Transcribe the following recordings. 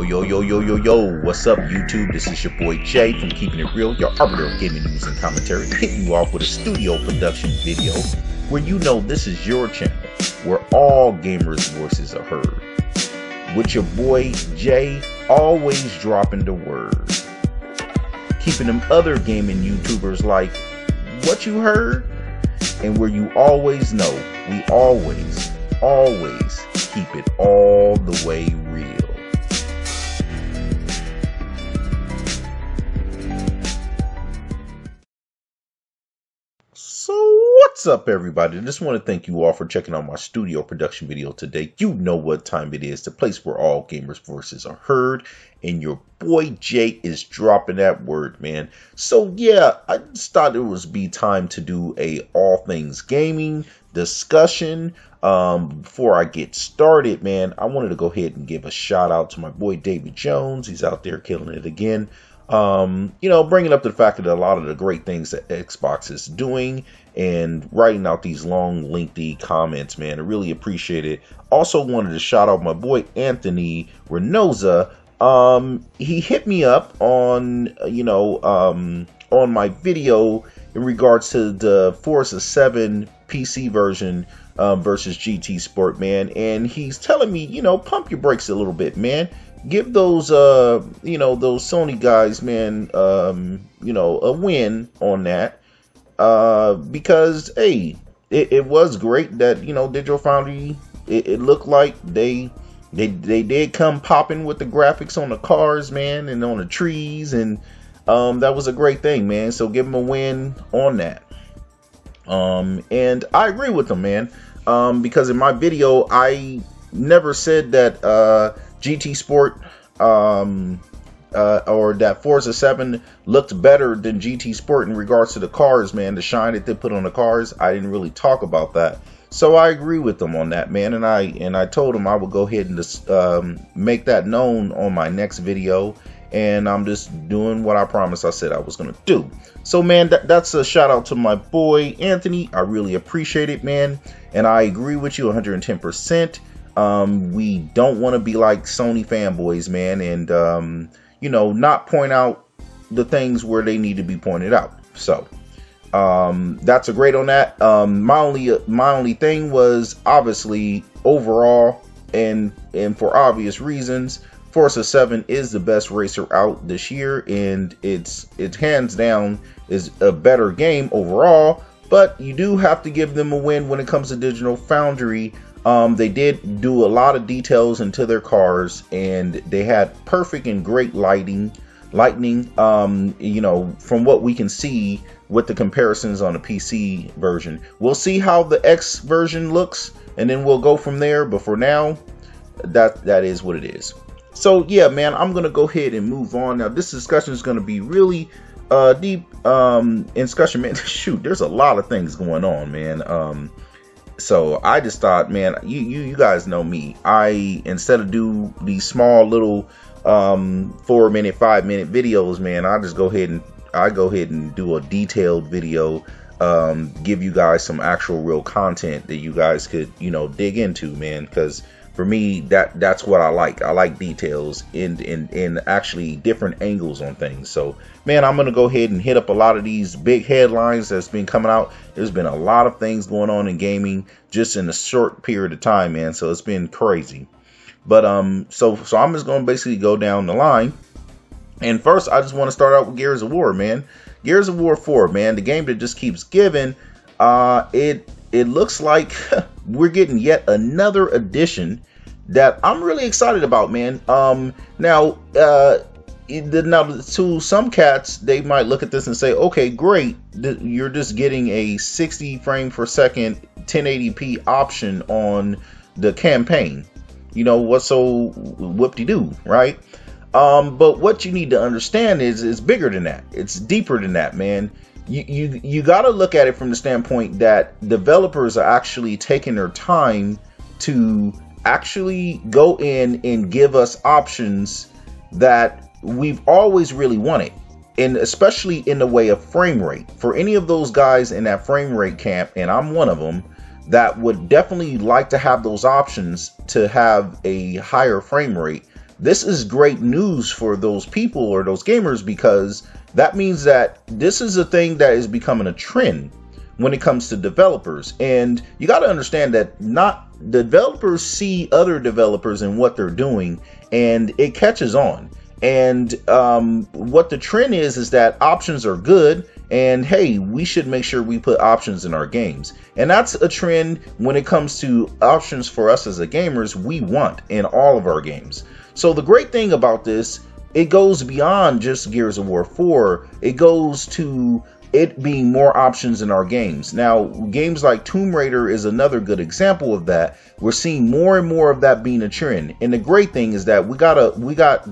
Yo, what's up, YouTube? This is your boy Jay from Keeping It Real, your arbiter of gaming news and commentary, hitting you off with a studio production video where you know this is your channel, where all gamers' voices are heard. With your boy Jay, always dropping the word. Keeping them other gaming YouTubers like, what you heard? And where you always know, we always keep it all the way real. So what's up, everybody? I just want to thank you all for checking out my studio production video today. You know what time it is, the place where all gamers' voices are heard, and your boy Jay is dropping that word, man. So yeah, I just thought it would be time to do a all things gaming discussion. Before I get started, man, I wanted to go ahead and give a shout out to my boy David Jones. He's out there killing it again. Bringing up the fact that a lot of the great things that Xbox is doing and writing out these long, lengthy comments, man, I really appreciate it. Also wanted to shout out my boy Anthony Renoza. He hit me up on, on my video in regards to the Forza 7 PC version versus GT Sport, man, and he's telling me, pump your brakes a little bit, man. Give those those Sony guys, man, a win on that, because hey, it was great that Digital Foundry, it looked like they did come popping with the graphics on the cars, man, and on the trees, and that was a great thing, man. So give them a win on that. And I agree with them, man, because in my video I never said that GT Sport or that Forza 7 looked better than GT Sport in regards to the cars, man, the shine that they put on the cars. I didn't really talk about that, so I agree with them on that, man, and I told them I would go ahead and just make that known on my next video, and I'm just doing what I promised I said I was gonna do. So man, that's a shout out to my boy Anthony. I really appreciate it, man, and I agree with you 110%. We don't want to be like Sony fanboys, man, and not point out the things where they need to be pointed out. So that's a great on that. My only thing was, obviously, overall, and for obvious reasons, Forza 7 is the best racer out this year, and it's hands down is a better game overall. But you do have to give them a win when it comes to Digital Foundry. They did do a lot of details into their cars, and they had perfect and great lightning, from what we can see with the comparisons on the PC version. We'll see how the X version looks, and then we'll go from there. But for now, that is what it is. So yeah, man, I'm gonna go ahead and move on. Now this discussion is gonna be really deep discussion, man. Shoot, there's a lot of things going on, man. So I just thought, man, you guys know me. Instead of do these small little 4-minute, 5-minute videos, man, I go ahead and do a detailed video, give you guys some actual real content that you guys could dig into, man, because for me, that's what I like. I like details in actually different angles on things. So man, I'm gonna go ahead and hit up a lot of these big headlines that's been coming out. There's been a lot of things going on in gaming just in a short period of time, man. So it's been crazy. But so I'm just gonna basically go down the line. And first, I just want to start out with Gears of War, man. Gears of War 4, man, the game that just keeps giving. It looks like we're getting yet another edition that I'm really excited about, man. Now to some cats, they might look at this and say, okay, great, you're just getting a 60 frame per second 1080p option on the campaign. What's so whoop-de-doo, right? But what you need to understand is it's bigger than that. It's deeper than that, man. You got to look at it from the standpoint that developers are actually taking their time to actually go in and give us options that we've always really wanted, and especially in the way of frame rate. For any of those guys in that frame rate camp, and I'm one of them, that would definitely like to have those options to have a higher frame rate, this is great news for those people or those gamers, because that means that this is a thing that is becoming a trend when it comes to developers. And you got to understand that not developers see other developers and what they're doing, and it catches on. And what the trend is that options are good, and hey, we should make sure we put options in our games. And that's a trend when it comes to options for us as a gamers, we want in all of our games. So the great thing about this, it goes beyond just Gears of War 4. It goes to it being more options in our games. Now, games like Tomb Raider is another good example of that. We're seeing more and more of that being a trend. And the great thing is that we got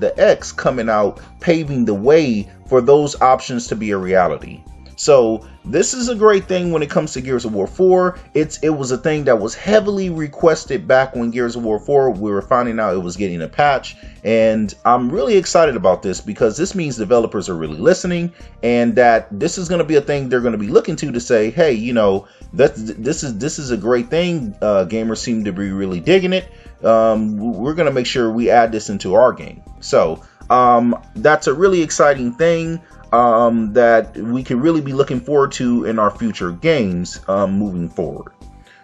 the X coming out, paving the way for those options to be a reality. So this is a great thing when it comes to Gears of War 4. It was a thing that was heavily requested back when Gears of War 4, we were finding out it was getting a patch. And I'm really excited about this, because this means developers are really listening, and that this is going to be a thing they're going to be looking to say, hey, you know, this is a great thing. Gamers seem to be really digging it. We're going to make sure we add this into our game. So that's a really exciting thing that we can really be looking forward to in our future games moving forward.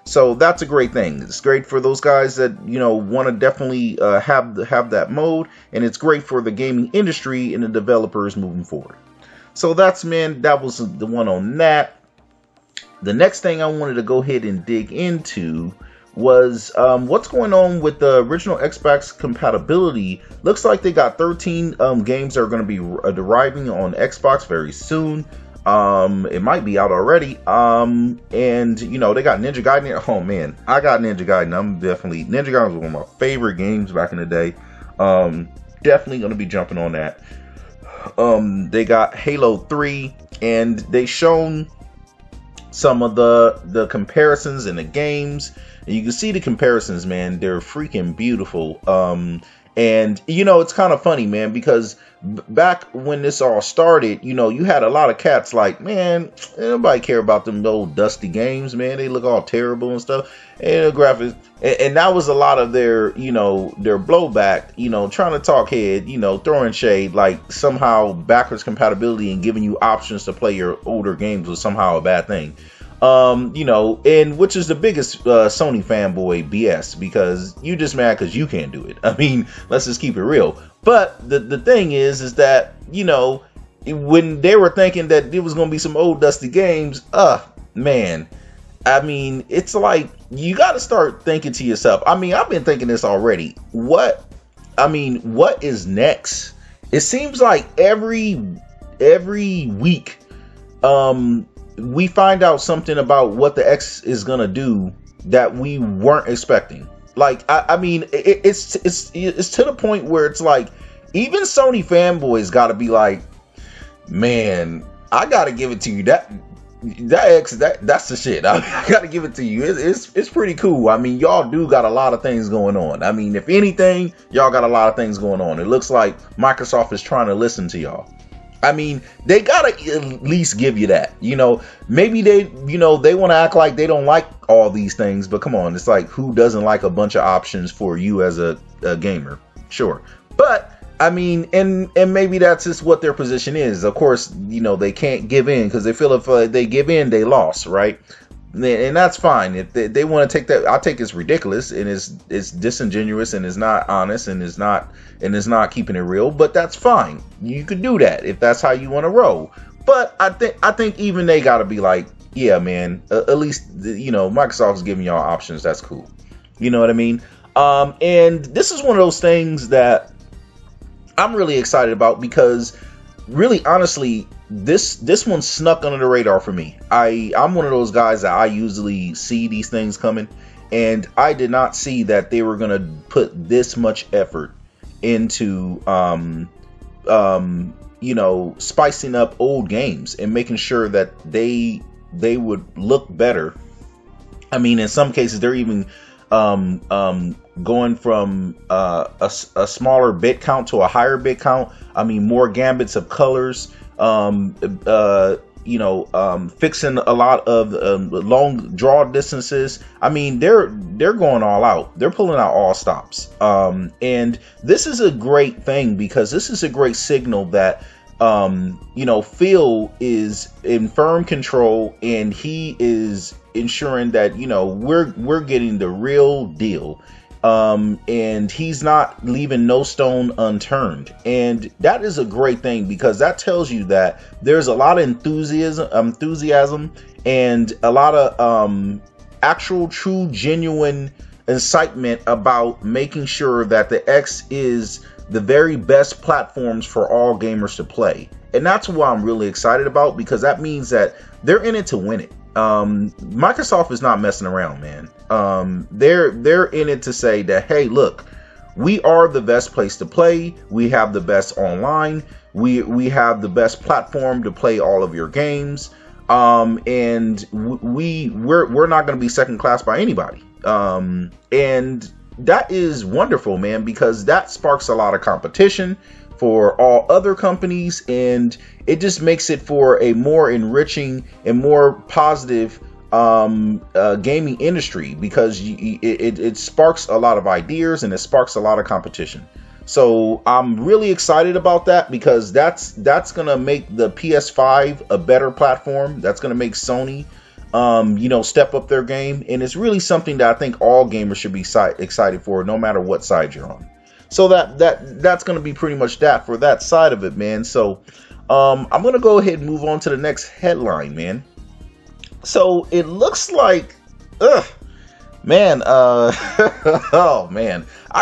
So that's a great thing. It's great for those guys that, you know, want to definitely have that mode, and it's great for the gaming industry and the developers moving forward. So that was the one on that. The next thing I wanted to go ahead and dig into was what's going on with the original Xbox compatibility. Looks like they got 13 games that are going to be arriving on Xbox very soon. It might be out already. And you know, they got Ninja Gaiden. Oh man, I got Ninja Gaiden. Ninja Gaiden was one of my favorite games back in the day. Definitely going to be jumping on that. They got Halo 3, and they shown some of the comparisons in the games. And you can see the comparisons, man. They're freaking beautiful. And, you know, it's kind of funny, man, because back when this all started, you know, you had a lot of cats like, man, nobody care about them old dusty games, man. They look all terrible and stuff. And the graphics. And that was a lot of their, you know, their blowback, you know, trying to talk head, you know, throwing shade, like somehow backwards compatibility and giving you options to play your older games was somehow a bad thing. You know, and which is the biggest Sony fanboy BS, because you just mad because you can't do it. I mean, let's just keep it real. But the thing is that, you know, when they were thinking that it was going to be some old dusty games, man, I mean, it's like you got to start thinking to yourself. I mean, I've been thinking this already. What is next? It seems like every week, we find out something about what the X is gonna do that we weren't expecting. Like, I mean, it's to the point where it's like even Sony fanboys got to be like, man, I gotta give it to you. That X, that's the shit. I gotta give it to you. It's pretty cool. I mean, y'all do got a lot of things going on. I mean, if anything, y'all got a lot of things going on. It looks like Microsoft is trying to listen to y'all. I mean, they gotta at least give you that. You know, maybe they want to act like they don't like all these things, but come on, it's like, who doesn't like a bunch of options for you as a gamer? Sure. But I mean, and maybe that's just what their position is. Of course, you know, they can't give in because they feel if they give in, they lost, right? And that's fine. If they want to take that, I think it's ridiculous and it's disingenuous and it's not honest and it's not keeping it real. But that's fine. You could do that if that's how you want to roll. But I think even they got to be like, yeah, man. At least, you know, Microsoft's giving y'all options. That's cool. You know what I mean? And this is one of those things that I'm really excited about because, really, honestly, this one snuck under the radar for me. I'm one of those guys that I usually see these things coming, and I did not see that they were gonna put this much effort into you know, spicing up old games and making sure that they would look better. I mean, in some cases, they're even going from a smaller bit count to a higher bit count. I mean, more gambits of colors. fixing a lot of long draw distances. I mean, they're going all out. They're pulling out all stops. And this is a great thing because this is a great signal that Phil is in firm control, and he is ensuring that we're getting the real deal. And he's not leaving no stone unturned. And that is a great thing because that tells you that there's a lot of enthusiasm and a lot of actual, true, genuine excitement about making sure that the X is the very best platforms for all gamers to play. And that's what I'm really excited about, because that means that they're in it to win it. Microsoft is not messing around, man. They're in it to say that, hey, look, we are the best place to play. We have the best online. We have the best platform to play all of your games. And we're not going to be second class by anybody. And that is wonderful, man, because that sparks a lot of competition for all other companies, and it just makes it for a more enriching and more positive gaming industry, because it sparks a lot of ideas and it sparks a lot of competition. So I'm really excited about that, because that's gonna make the PS5 a better platform. That's gonna make Sony step up their game, and it's really something that I think all gamers should be excited for, no matter what side you're on. So that's going to be pretty much that for that side of it, man. So I'm going to go ahead and move on to the next headline, man. So it looks like, oh man, I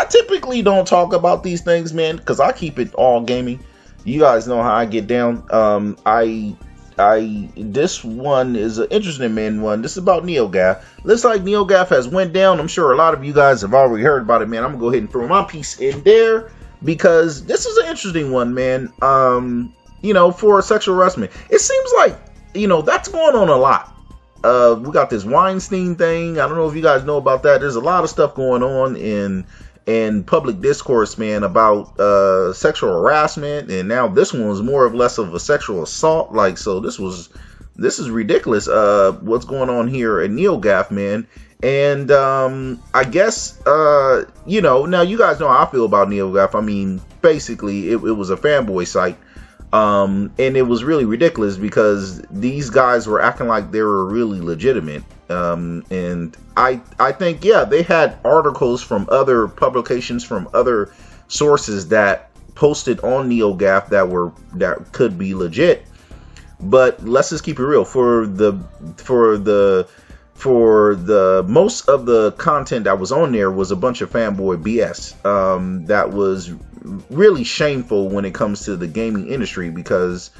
typically don't talk about these things, man, because I keep it all gaming. You guys know how I get down. This one is an interesting one. This is about NeoGAF. Looks like NeoGAF has went down. I'm sure a lot of you guys have already heard about it, man. I'm gonna go ahead and throw my piece in there because this is an interesting one, man. For sexual harassment. It seems like, that's going on a lot. We got this Weinstein thing. I don't know if you guys know about that. There's a lot of stuff going on in public discourse, man, about sexual harassment, and now this one was more or less of a sexual assault. Like, so this is ridiculous. What's going on here at NeoGAF, man? And I guess now you guys know how I feel about NeoGAF. I mean, basically it was a fanboy site. And it was really ridiculous because these guys were acting like they were really legitimate. And I think, yeah, they had articles from other publications, from other sources that posted on NeoGAF that could be legit. But let's just keep it real. For the most of the content that was on there was a bunch of fanboy BS. That was really shameful when it comes to the gaming industry, because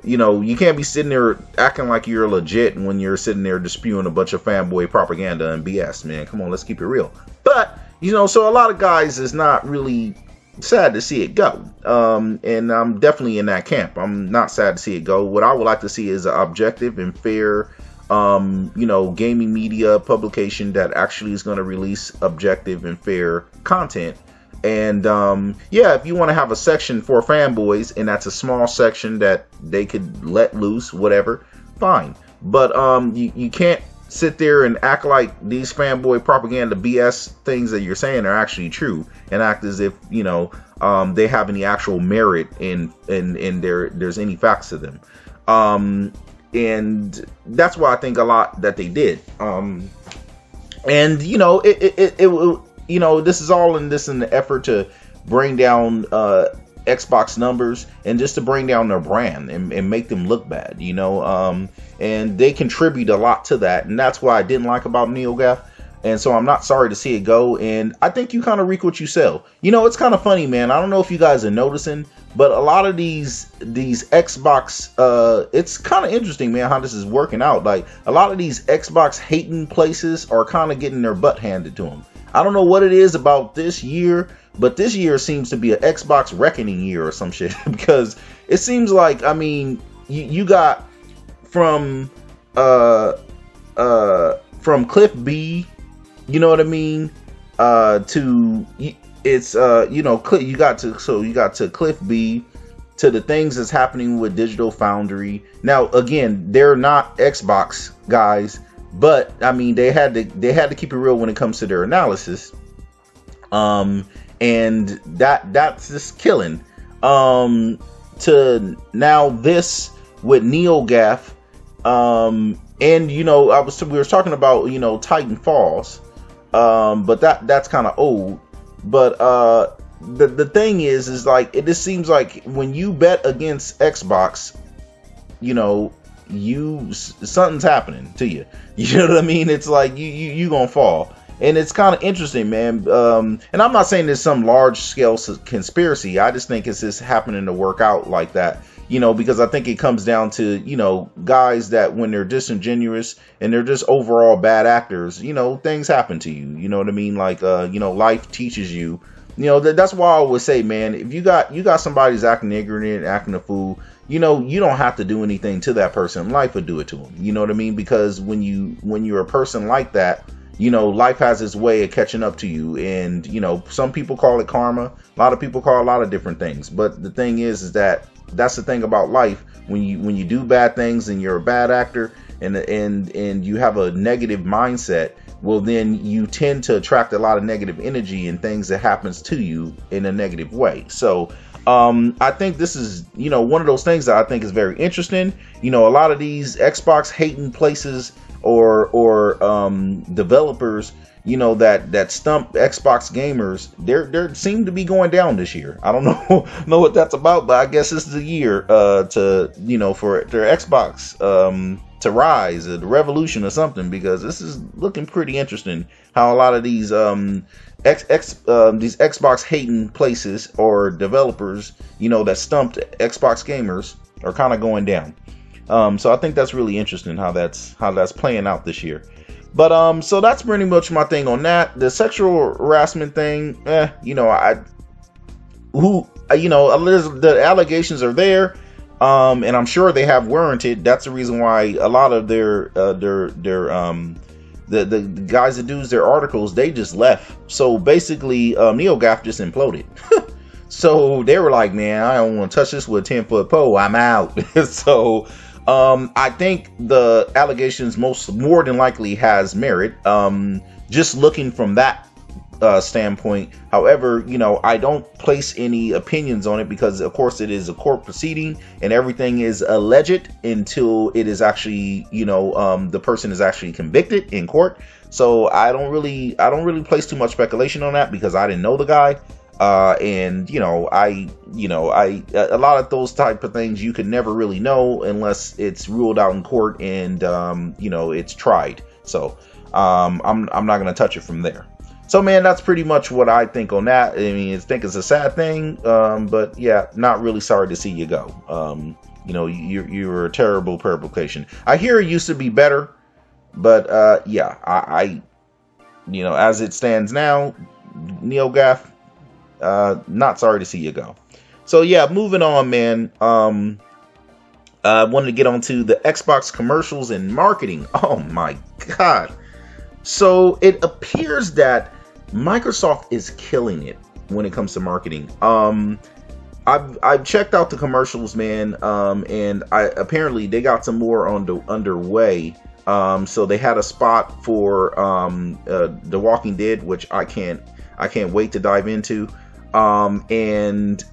you can't be sitting there acting like you're legit when you're sitting there just spewing a bunch of fanboy propaganda and BS, man. Come on, let's keep it real. But so a lot of guys is not really sad to see it go, and I'm definitely in that camp. I'm not sad to see it go. What I would like to see is an objective and fair gaming media publication that actually is going to release objective and fair content. And yeah, if you want to have a section for fanboys, and that's a small section that they could let loose, whatever, fine. But you can't sit there and act like these fanboy propaganda BS things that you're saying are actually true, and act as if they have any actual merit in there's any facts to them. And that's why I think a lot that they did. This is all in the effort to bring down Xbox numbers, and just to bring down their brand and make them look bad, and they contribute a lot to that, and that's what I didn't like about NeoGAF. And so I'm not sorry to see it go, and I think you kind of reap what you sow. It's kind of funny, man. I don't know if you guys are noticing, but a lot of these Xbox, it's kind of interesting, man, how this is working out. Like, a lot of these Xbox hating places are kind of getting their butt handed to them. I don't know what it is about this year, but this year seems to be an Xbox reckoning year or some shit. Because it seems like, I mean, you got from Cliff B, you know what I mean, to it's you got to Cliff B, to the things that's happening with Digital Foundry. Now, again, they're not Xbox guys, but I mean, they had to keep it real when it comes to their analysis. And that's just killing. To now this with NeoGAF, and you know, we were talking about, you know, Titan Falls, but that's kind of old. But the thing is like, it just seems like when you bet against Xbox, you know, something's happening to you. You know what I mean? It's like you gonna fall. And it's kind of interesting, man. And I'm not saying there's some large scale conspiracy. I just think it's just happening to work out like that, you know, because I think it comes down to, you know, guys that when they're disingenuous and they're just overall bad actors, you know, things happen to you. You know what I mean? Like, you know, life teaches you. You know, that's why I always say, man, if you got somebody who's acting ignorant, acting a fool, you know, you don't have to do anything to that person. Life will do it to them. You know what I mean? Because when you're a person like that, you know, life has its way of catching up to you. And, you know, some people call it karma. A lot of people call it a lot of different things. But the thing is that that's the thing about life. When you do bad things and you're a bad actor and you have a negative mindset, well, then you tend to attract a lot of negative energy and things that happens to you in a negative way. So I think this is, you know, one of those things that I think is very interesting. You know, a lot of these Xbox hating places or developers, you know, that stump Xbox gamers, they seem to be going down this year. I don't know what that's about, but I guess this is a year to, you know, for their Xbox to rise, the revolution or something, because this is looking pretty interesting how a lot of these these Xbox hating places or developers, you know, that stumped Xbox gamers are kind of going down. So I think that's really interesting how that's playing out this year. But so that's pretty much my thing on that. The sexual harassment thing, you know, the allegations are there, and I'm sure they have warranted. That's the reason why a lot of the guys that do their articles, they just left. So basically, NeoGAF just imploded. So they were like, man, I don't want to touch this with a 10-foot pole. I'm out. So I think the allegations more than likely has merit. Just looking from that standpoint. However, you know, I don't place any opinions on it because, of course, it is a court proceeding and everything is alleged until it is actually, you know, the person is actually convicted in court. So I don't really place too much speculation on that because I didn't know the guy. And a lot of those type of things you can never really know unless it's ruled out in court and, it's tried. So, I'm not going to touch it from there. So, man, that's pretty much what I think on that. I mean, I think it's a sad thing. But yeah, not really sorry to see you go. You're a terrible publication. I hear it used to be better, but, I as it stands now, NeoGAF, not sorry to see you go. So yeah, moving on, man. I wanted to get onto the Xbox commercials and marketing. Oh my god. So it appears that Microsoft is killing it when it comes to marketing. I've checked out the commercials, man, and apparently they got some more underway. So they had a spot for The Walking Dead, which I can't wait to dive into. And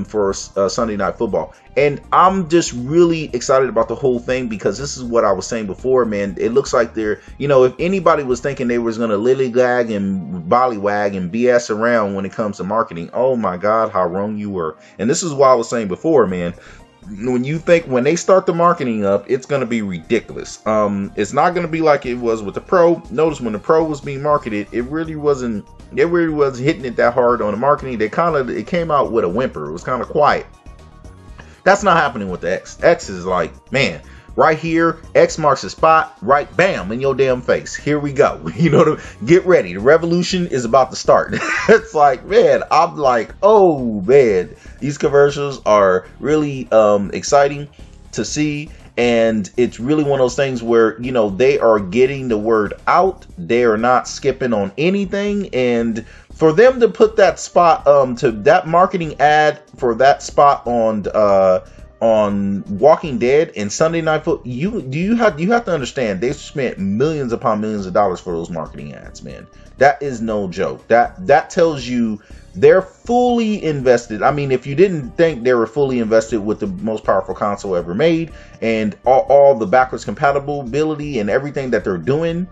for Sunday Night Football. And I'm just really excited about the whole thing because this is what I was saying before, man. It looks like they're, if anybody was thinking they was going to lillygag and bollywag and BS around when it comes to marketing, oh my God, how wrong you were. And this is what I was saying before, man. When they start the marketing up, it's going to be ridiculous. It's not going to be like it was with the Pro. Notice when the Pro was being marketed, it really wasn't hitting it that hard on the marketing. It came out with a whimper. It was kind of quiet. That's not happening with the X. X is like, man, right here, X marks the spot, right, bam, in your damn face. Here we go. Get ready. The revolution is about to start. It's like, man, I'm like, oh man, these commercials are really exciting to see. And it's really one of those things where, you know, they are getting the word out. They are not skipping on anything. And for them to put that spot, to that marketing ad for that spot on Walking Dead and Sunday Night Football, you have to understand they've spent millions upon millions of dollars for those marketing ads, man. That is no joke. That tells you they're fully invested. I mean, if you didn't think they were fully invested with the most powerful console ever made and all the backwards compatibility and everything that they're doing,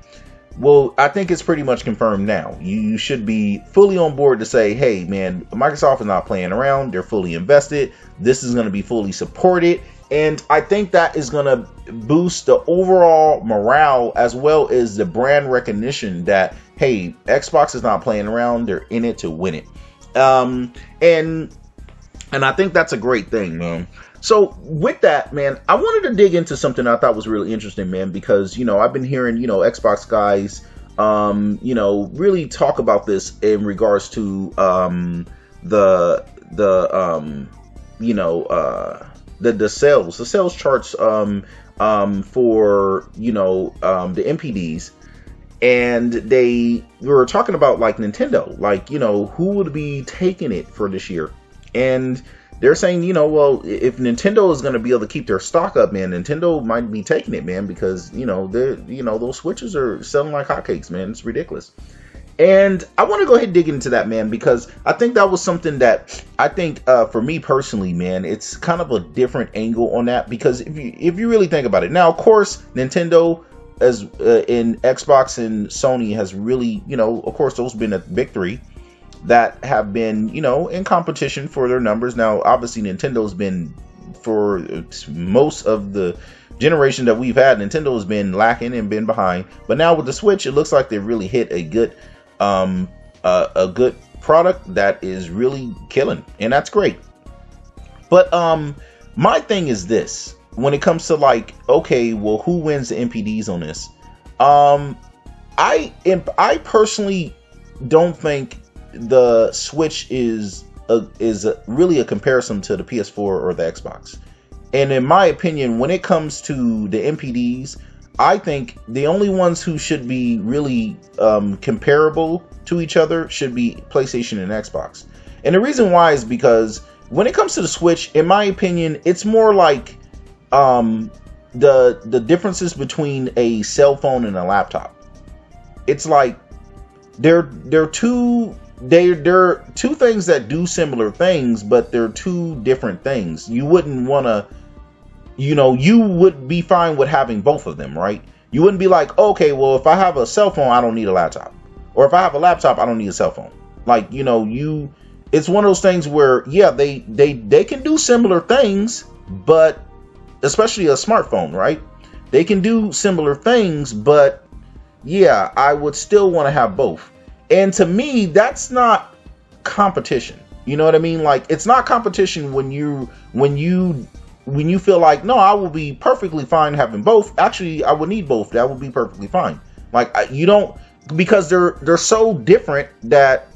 well, I think it's pretty much confirmed now. You should be fully on board to say, hey, man, Microsoft is not playing around. They're fully invested. This is going to be fully supported. And I think that is going to boost the overall morale as well as the brand recognition that, hey, Xbox is not playing around. They're in it to win it. And I think that's a great thing, man. So with that, man, I wanted to dig into something I thought was really interesting, man, because, you know, I've been hearing, you know, Xbox guys, you know, really talk about this in regards to the sales charts for, you know, the MPDs. And we were talking about like Nintendo, like, you know, who would be taking it for this year. And they're saying, you know, well, if Nintendo is going to be able to keep their stock up, man, Nintendo might be taking it, man, because, you know, those Switches are selling like hotcakes, man. It's ridiculous. And I want to go ahead and dig into that, man, because I think that was something that I think for me personally, man, it's kind of a different angle on that, because if you really think about it now, of course, Nintendo as in Xbox and Sony has really, you know, of course, those have been a big three that have been, you know, in competition for their numbers. Now, obviously, Nintendo's been, for most of the generation that we've had, Nintendo has been lacking and been behind. But now with the Switch, it looks like they've really hit a good product that is really killing, and that's great. But my thing is this: when it comes to like, okay, well, who wins the MPDs on this? I personally don't think the Switch is really a comparison to the PS4 or the Xbox. And in my opinion, when it comes to the MPDs, I think the only ones who should be really comparable to each other should be PlayStation and Xbox. And the reason why is because when it comes to the Switch, in my opinion, it's more like the differences between a cell phone and a laptop. It's like they're two things that do similar things, but they're two different things. You wouldn't want to, you know, you would be fine with having both of them, right? You wouldn't be like, okay, well, if I have a cell phone, I don't need a laptop. Or if I have a laptop, I don't need a cell phone. Like, you know, it's one of those things where, yeah, they can do similar things, but especially a smartphone, right? They can do similar things, but yeah, I would still want to have both. And to me, that's not competition. You know what I mean? Like, it's not competition when you feel like, no, I will be perfectly fine having both. Actually, I would need both. That would be perfectly fine. Like, you don't, because they're so different that,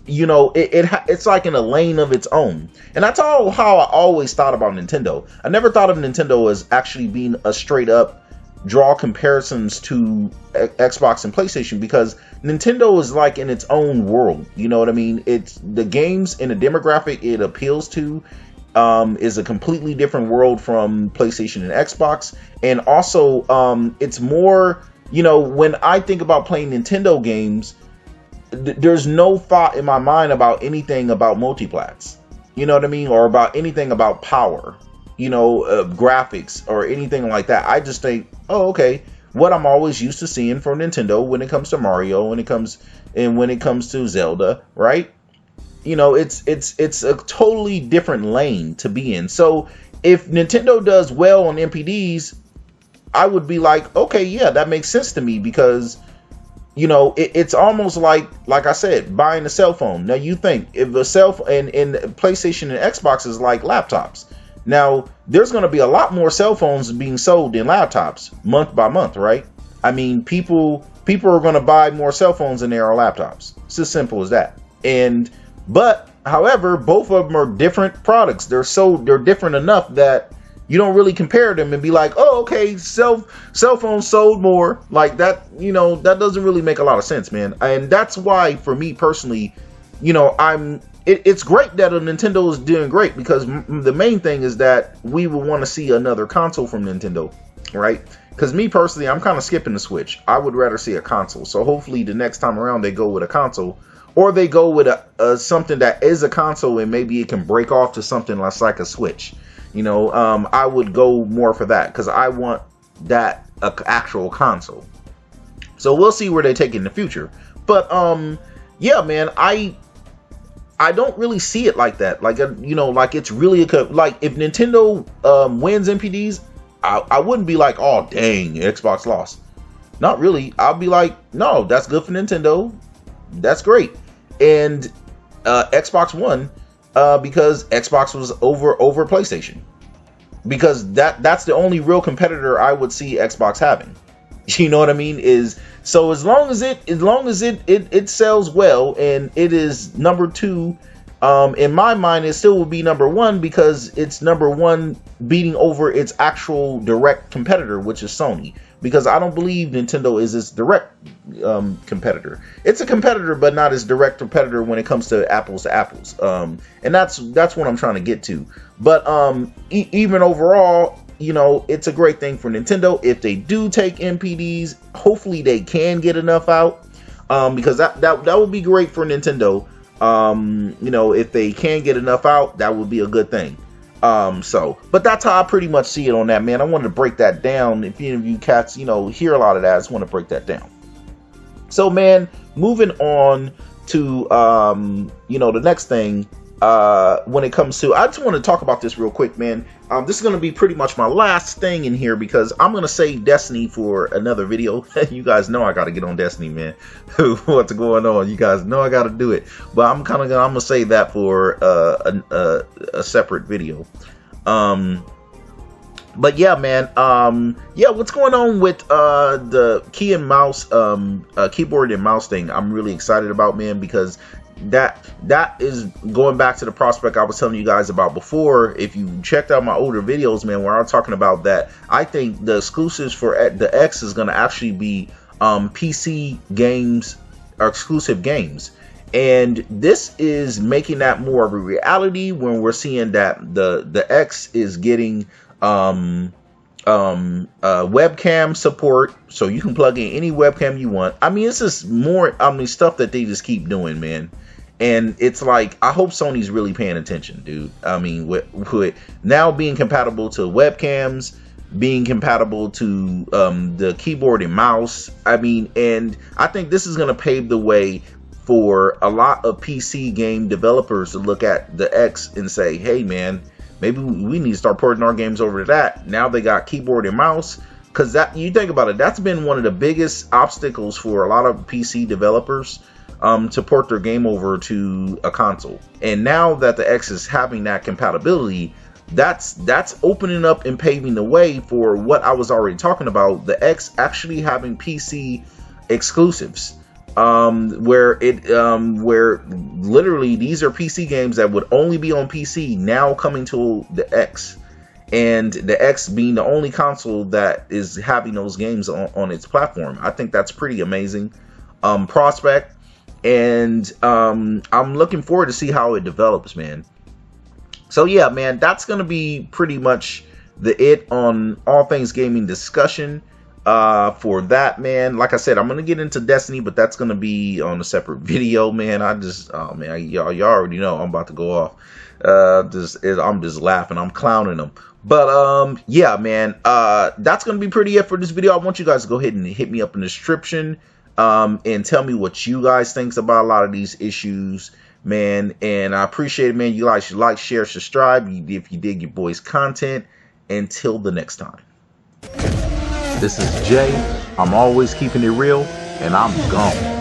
you know, it's like in a lane of its own. And that's all how I always thought about Nintendo. I never thought of Nintendo as actually being a straight up draw comparisons to Xbox and PlayStation, because Nintendo is like in its own world. You know what I mean? It's the games and the demographic it appeals to is a completely different world from PlayStation and Xbox. And also, it's more, you know, when I think about playing Nintendo games, there's no thought in my mind about anything about multiplats. You know what I mean? Or about anything about power, you know, graphics or anything like that. I just think, oh, okay, what I'm always used to seeing from Nintendo when it comes to Mario, when it comes to Zelda, right? You know, it's a totally different lane to be in. So if Nintendo does well on MPDs, I would be like, okay, yeah, that makes sense to me, because, you know, it's almost like I said, buying a cell phone. Now you think if a cell phone and PlayStation and Xbox is like laptops. Now there's going to be a lot more cell phones being sold than laptops month by month, right? I mean, people are going to buy more cell phones than there are laptops. It's as simple as that. But however, both of them are different products. They're different enough that You don't really compare them and be like, oh, okay, cell phones sold more. Like that, you know, that doesn't really make a lot of sense, man. And that's why, for me personally, you know, it's great that a Nintendo is doing great, because the main thing is that we will want to see another console from Nintendo, right? Because me personally, I'm kind of skipping the Switch. I would rather see a console. So hopefully the next time around they go with a console, or they go with something that is a console and maybe it can break off to something less like a Switch. You know, I would go more for that, because I want that actual console. So we'll see where they take it in the future. But yeah, man, I don't really see it like that. Like, you know, like it's really like if Nintendo wins NPDs, I wouldn't be like, oh dang, Xbox lost. Not really. I'll be like, no, that's good for Nintendo. That's great. And Xbox won because Xbox was over PlayStation. Because that's the only real competitor I would see Xbox having. You know what I mean? So as long as it sells well and it is number 2, in my mind it still will be number 1, because it's number 1 beating over its actual direct competitor, which is Sony. Because I don't believe Nintendo is its direct competitor. It's a competitor, but not its direct competitor when it comes to apples. And that's what I'm trying to get to. But even overall, you know, it's a great thing for Nintendo. If they do take NPDs, hopefully they can get enough out, because that would be great for Nintendo. You know, if they can get enough out, that would be a good thing. But that's how I pretty much see it on that, man. I wanted to break that down. If any of you cats, you know, hear a lot of that, I just want to break that down. So, man, moving on to, you know, the next thing, when it comes to, I just want to talk about this real quick, man. This is going to be pretty much my last thing in here, because I'm going to save Destiny for another video. You guys know I got to get on Destiny, man. What's going on? You guys know I got to do it. But I'm going to save that for a separate video. But yeah, man, yeah, what's going on with the keyboard and mouse thing? I'm really excited about, man, because that is going back to the prospect I was telling you guys about before. If you checked out my older videos, man, where I'm talking about that, I think the exclusives for the X is going to actually be PC games, or exclusive games. And this is making that more of a reality when we're seeing that the X is getting webcam support, so you can plug in any webcam you want. I mean, it's just more, stuff that they just keep doing, man. And it's like, I hope Sony's really paying attention, dude. I mean, with now being compatible to webcams, being compatible to the keyboard and mouse, I mean, and I think this is going to pave the way for a lot of PC game developers to look at the X and say, hey, man, maybe we need to start porting our games over to that. Now they got keyboard and mouse, because that, you think about it, that's been one of the biggest obstacles for a lot of PC developers to port their game over to a console. And now that the X is having that compatibility, that's opening up and paving the way for what I was already talking about, the X actually having PC exclusives. Where literally these are PC games that would only be on PC now coming to the X, and the X being the only console that is having those games on its platform. I think that's pretty amazing prospect, and I'm looking forward to see how it develops, man. So yeah, man, that's gonna be pretty much it on all things gaming discussion. For that, man, like I said, I'm gonna get into Destiny, but that's gonna be on a separate video, man. Oh man, y'all already know I'm about to go off. I'm just laughing, I'm clowning them. But yeah, man, that's gonna be pretty it for this video. I want you guys to go ahead and hit me up in the description, and tell me what you guys think about a lot of these issues, man. And I appreciate it, man. You guys should like, share, subscribe if you dig your boys' content. Until the next time. This is Jay. I'm always keeping it real, and I'm gone.